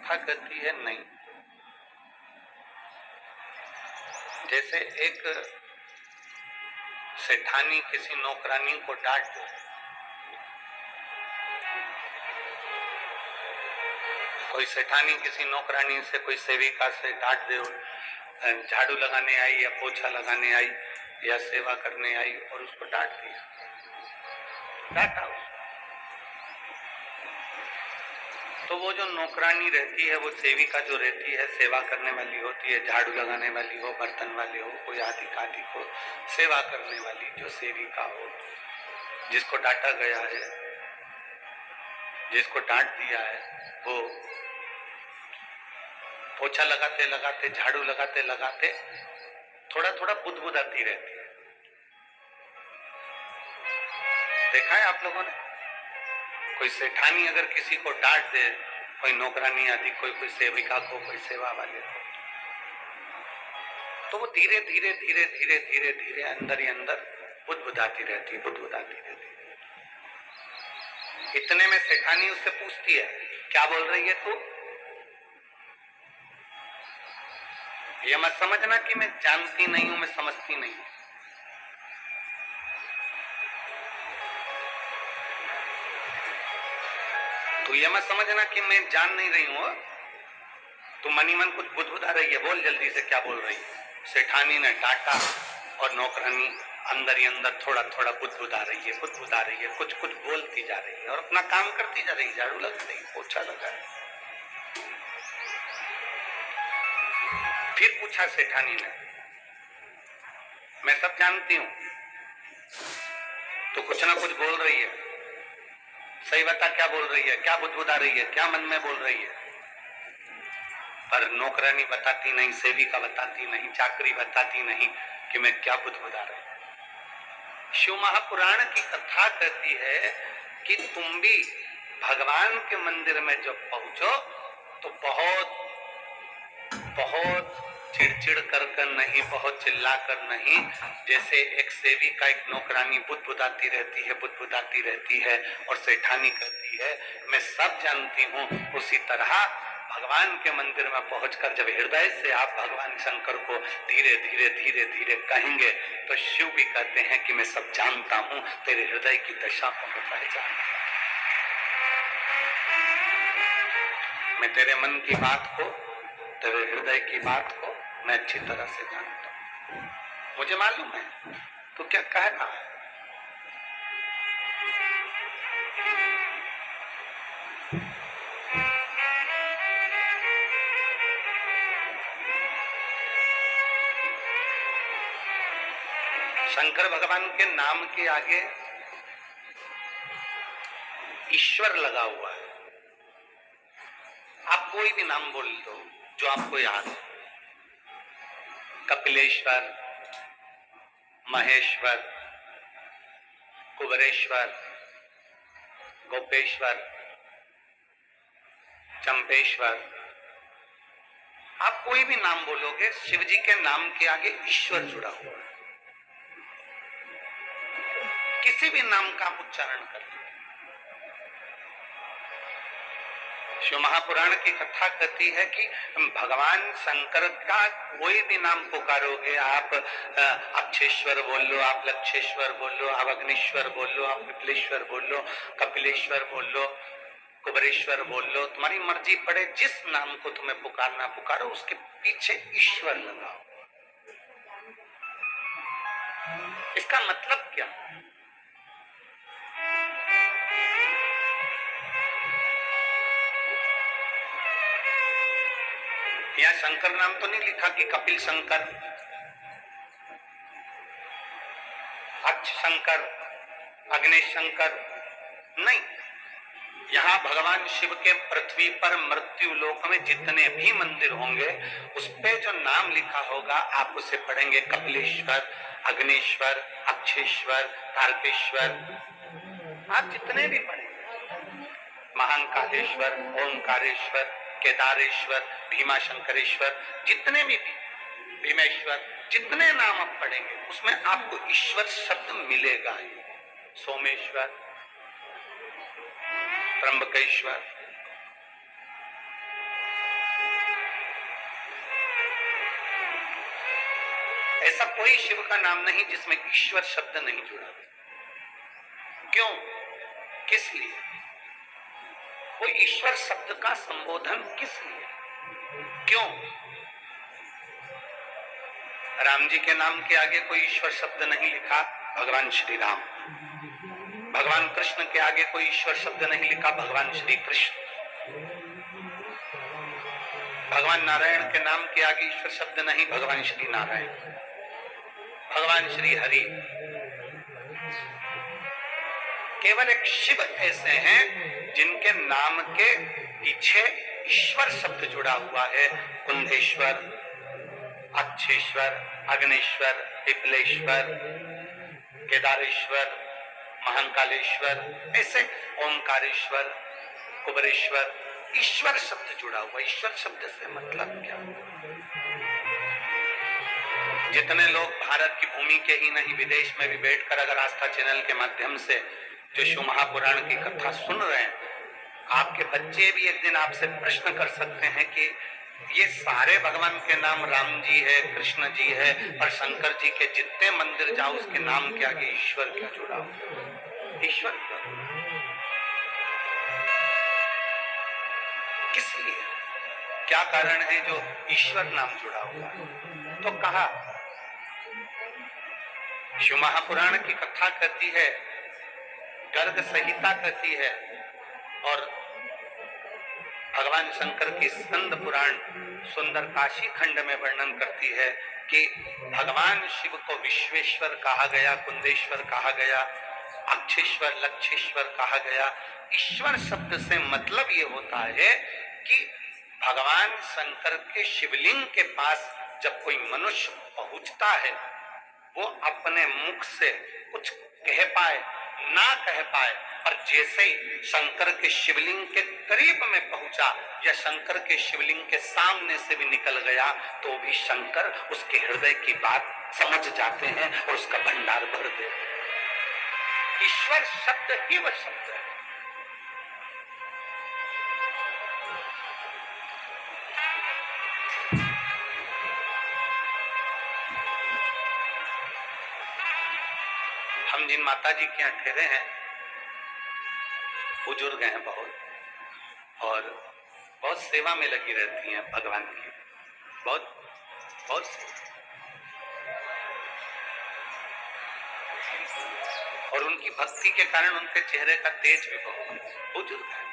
कथा कहती है नहीं। जैसे एक सेठानी किसी नौकरानी को डांट दे, कोई सेठानी किसी नौकरानी से, कोई सेविका से डांट दे, झाड़ू लगाने आई या पोछा लगाने आई या सेवा करने आई और उसको डांट दिया, डांटा उसको, तो वो जो नौकरानी रहती है, वो सेविका जो रहती है, सेवा करने वाली होती है, झाड़ू लगाने वाली हो, बर्तन वाली हो, कोई आदि कादि को सेवा करने वाली जो सेविका हो, जिसको डांटा गया है, जिसको डांट दिया है, वो पोछा लगाते लगाते, झाड़ू लगाते लगाते थोड़ा थोड़ा बुदबुदाती रहती है। देखा है आप लोगों ने? कोई सेठानी अगर किसी को डांट दे, कोई नौकरानी आदि, कोई सेविका को, कोई सेवा वाले को, तो वो धीरे धीरे धीरे धीरे धीरे धीरे अंदर ही अंदर बुदबुदाती रहती है, बुदबुदाती रहती है। इतने में सेठानी उससे पूछती है, क्या बोल रही है तू? ये मत समझना कि मैं जानती नहीं हूं, मैं समझती नहीं हूं। तो ये मत समझना कि मैं जान नहीं रही हूं, तो मनी मन कुछ बुदबुदा रही है, बोल जल्दी से क्या बोल रही है। सेठानी ने डांटा और नौकरानी अंदर ही अंदर थोड़ा थोड़ा बुदबुदा रही है, बुदबुदा रही है, कुछ कुछ बोलती जा रही है और अपना काम करती जा रही है, झाड़ू लगा रही है, पोछा लगा रही है। फिर पूछा सेठानी ने, मैं सब जानती हूं, तो कुछ ना कुछ बोल रही है, सही बता क्या बोल रही है, क्या बुदबुदा रही है, क्या मन में बोल रही है? पर नौकरानी बताती नहीं, सेविका बताती नहीं, चाकरी बताती नहीं कि मैं क्या बुदबुदा रही हूं। शिव महापुराण की कथा कहती है कि तुम भी भगवान के मंदिर में जब पहुंचो तो बहुत बहुत चिड़चिड़ कर नहीं, बहुत चिल्ला कर नहीं, जैसे एक सेविका, एक नौकरानी बुदबुदाती रहती है, बुदबुदाती रहती है और सेठानी कहती है मैं सब जानती हूँ, उसी तरह भगवान के मंदिर में पहुंचकर जब हृदय से आप भगवान शंकर को धीरे धीरे धीरे धीरे कहेंगे तो शिव भी कहते हैं कि मैं सब जानता हूँ, तेरे हृदय की दशा को मैं पहचानता हूं, मैं तेरे मन की बात को, तेरे हृदय की बात को मैं अच्छी तरह से जानता हूं, मुझे मालूम है तो क्या कह रहा है। शंकर भगवान के नाम के आगे ईश्वर लगा हुआ है। आप कोई भी नाम बोल दो जो आपको याद है, कपिलेश्वर, महेश्वर, कुबरेश्वर, गोपेश्वर, चंपेश्वर, आप कोई भी नाम बोलोगे, शिव जी के नाम के आगे ईश्वर जुड़ा हुआ है। किसी भी नाम का आप उच्चारण कर लीजिए। शिव महापुराण की कथा कहती है कि भगवान शंकर का कोई भी नाम पुकारोगे आप, अक्षेश्वर बोल लो, आप लक्षेश्वर बोल लो, आप अग्निश्वर बोल लो, आप विपलेश्वर बोल लो, कपिलेश्वर बोल लो, कुबरेश्वर बोल लो, तुम्हारी मर्जी पड़े, जिस नाम को तुम्हें पुकारना पुकारो, उसके पीछे ईश्वर लगाओ। इसका मतलब क्या? यहाँ शंकर नाम तो नहीं लिखा कि कपिल शंकर, अक्ष शंकर, अग्नि शंकर, नहीं। यहाँ भगवान शिव के पृथ्वी पर मृत्यु लोक में जितने भी मंदिर होंगे उस पे जो नाम लिखा होगा आप उसे पढ़ेंगे, कपिलेश्वर, अग्निश्वर, अक्षेश्वर, तारकेश्वर, आप जितने भी पढ़ेंगे, महाकालेश्वर, ओंकारेश्वर, केदारेश्वर, भीमाशंकरेश्वर, जितने भी भीमेश्वर, जितने नाम आप पढ़ेंगे उसमें आपको ईश्वर शब्द मिलेगा ही। सोमेश्वर, त्र्यंबकेश्वर, ऐसा कोई शिव का नाम नहीं जिसमें ईश्वर शब्द नहीं जुड़ा। क्यों? किस लिए? वो ईश्वर शब्द का संबोधन किस लिए? क्यों? राम जी के नाम के आगे कोई ईश्वर शब्द नहीं लिखा, भगवान श्री राम। भगवान कृष्ण के आगे कोई ईश्वर शब्द नहीं लिखा, भगवान श्री कृष्ण। भगवान नारायण के नाम के आगे ईश्वर शब्द नहीं, भगवान श्री नारायण। भगवान श्री हरि। केवल एक शिव ऐसे हैं जिनके नाम के पीछे ईश्वर शब्द जुड़ा हुआ है। कुंभेश्वर, अक्षेश्वर, अग्नेश्वर, पिपलेश्वर, केदारेश्वर, महाकालेश्वर, ऐसे ओमकारेश्वर, कुबरेश्वर, ईश्वर शब्द जुड़ा हुआ। ईश्वर शब्द से मतलब क्या? जितने लोग भारत की भूमि के ही नहीं विदेश में भी बैठकर अगर आस्था चैनल के माध्यम से जो शिव महापुराण की कथा सुन रहे हैं, आपके बच्चे भी एक दिन आपसे प्रश्न कर सकते हैं कि ये सारे भगवान के नाम राम जी है, कृष्ण जी है, और शंकर जी के जितने मंदिर जाओ उसके नाम के आगे ईश्वर क्या जुड़ा हुआ? ईश्वर किस लिए? क्या कारण है जो ईश्वर नाम जुड़ा हुआ है? तो कहा शिव महापुराण की कथा कहती है, गर्ग संहिता कहती है, और भगवान शंकर की स्कंद पुराण सुंदर काशी खंड में वर्णन करती है कि भगवान शिव को विश्वेश्वर कहा गया, कुंदेश्वर कहा गया, अक्षेश्वर, लक्षेश्वर कहा गया। ईश्वर शब्द से मतलब ये होता है कि भगवान शंकर के शिवलिंग के पास जब कोई मनुष्य पहुंचता है, वो अपने मुख से कुछ कह पाए ना कह पाए, और जैसे ही शंकर के शिवलिंग के करीब में पहुंचा या शंकर के शिवलिंग के सामने से भी निकल गया, तो भी शंकर उसके हृदय की बात समझ जाते हैं और उसका भंडार भर देते हैं। ईश्वर शब्द ही वह शब्द है। हम जिन माता जी के यहाँ ठहरे हैं, बुजुर्ग हैं बहुत, और बहुत सेवा में लगी रहती हैं भगवान की, बहुत बहुत और उनकी भक्ति के कारण उनके चेहरे का तेज भी बहुत है। बुजुर्ग है।